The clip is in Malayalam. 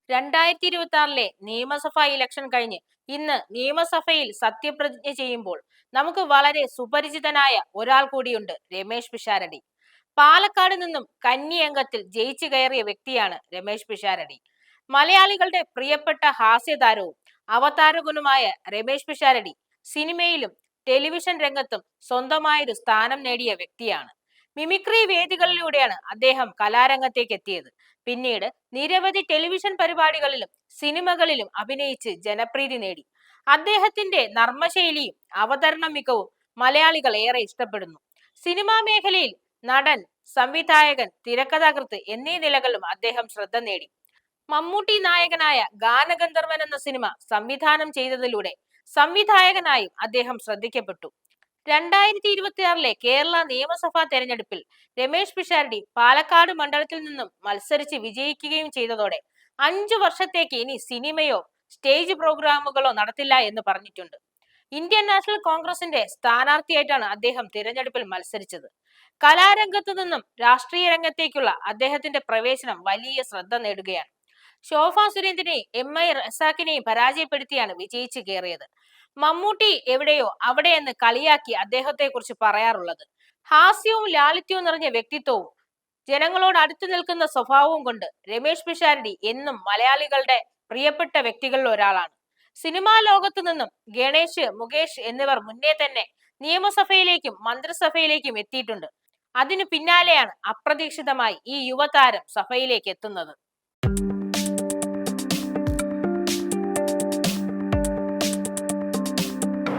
2026 നിയമസഭാ ഇലക്ഷൻ കഴിഞ്ഞ് ഇന്ന് നിയമസഭയിൽ സത്യപ്രതിജ്ഞ ചെയ്യുമ്പോൾ നമുക്ക് വളരെ സുപരിചിതനായ ഒരാൾ കൂടിയുണ്ട്, രമേശ് പിഷാരടി. പാലക്കാട് നിന്നും കന്നി അംഗത്തിൽ ജയിച്ചു കയറിയ വ്യക്തിയാണ് രമേശ് പിഷാരടി. മലയാളികളുടെ പ്രിയപ്പെട്ട ഹാസ്യതാരവും അവതാരകനുമായ രമേശ് പിഷാരടി സിനിമയിലും ടെലിവിഷൻ രംഗത്തും സ്വന്തമായൊരു സ്ഥാനം നേടിയ വ്യക്തിയാണ്. മിമിക്രി വേദികളിലൂടെയാണ് അദ്ദേഹം കലാരംഗത്തേക്ക് എത്തിയത്. പിന്നീട് നിരവധി ടെലിവിഷൻ പരിപാടികളിലും സിനിമകളിലും അഭിനയിച്ച് ജനപ്രീതി നേടി. അദ്ദേഹത്തിന്റെ നർമ്മശൈലിയും അവതരണ മികവും മലയാളികൾ ഏറെ ഇഷ്ടപ്പെടുന്നു. സിനിമാ മേഖലയിൽ നടൻ, സംവിധായകൻ, തിരക്കഥാകൃത്ത് എന്നീ നിലകളിലും അദ്ദേഹം ശ്രദ്ധ നേടി. മമ്മൂട്ടി നായകനായ ഗാനഗന്ധർവൻ എന്ന സിനിമ സംവിധാനം ചെയ്തതിലൂടെ സംവിധായകനായും അദ്ദേഹം ശ്രദ്ധിക്കപ്പെട്ടു. 2026 കേരള നിയമസഭാ തെരഞ്ഞെടുപ്പിൽ രമേശ് പിഷാരടി പാലക്കാട് മണ്ഡലത്തിൽ നിന്നും മത്സരിച്ച് വിജയിക്കുകയും ചെയ്തതോടെ 5 വർഷത്തേക്ക് ഇനി സിനിമയോ സ്റ്റേജ് പ്രോഗ്രാമുകളോ നടത്തില്ല എന്ന് പറഞ്ഞിട്ടുണ്ട്. ഇന്ത്യൻ നാഷണൽ കോൺഗ്രസിന്റെ സ്ഥാനാർത്ഥിയായിട്ടാണ് അദ്ദേഹം തിരഞ്ഞെടുപ്പിൽ മത്സരിച്ചത്. കലാരംഗത്തു നിന്നും രാഷ്ട്രീയ രംഗത്തേക്കുള്ള അദ്ദേഹത്തിന്റെ പ്രവേശനം വലിയ ശ്രദ്ധ നേടുകയാണ്. ശോഭ സുരേന്ദ്രനെയും MI റസാഖിനെയും പരാജയപ്പെടുത്തിയാണ് വിജയിച്ചു കയറിയത്. മമ്മൂട്ടി എവിടെയോ അവിടെയെന്ന് കളിയാക്കി അദ്ദേഹത്തെ കുറിച്ച് പറയാറുള്ളത്. ഹാസ്യവും ലാളിത്യവും നിറഞ്ഞ വ്യക്തിത്വവും ജനങ്ങളോട് അടുത്തു നിൽക്കുന്ന സ്വഭാവവും കൊണ്ട് രമേശ് പിഷാരടി എന്നും മലയാളികളുടെ പ്രിയപ്പെട്ട വ്യക്തികളിൽ ഒരാളാണ്. സിനിമാ ലോകത്തു നിന്നും ഗണേഷ്, മുകേഷ് എന്നിവർ മുന്നേ തന്നെ നിയമസഭയിലേക്കും മന്ത്രിസഭയിലേക്കും എത്തിയിട്ടുണ്ട്. അതിനു പിന്നാലെയാണ് അപ്രതീക്ഷിതമായി ഈ യുവതാരം സഭയിലേക്ക് എത്തുന്നത്.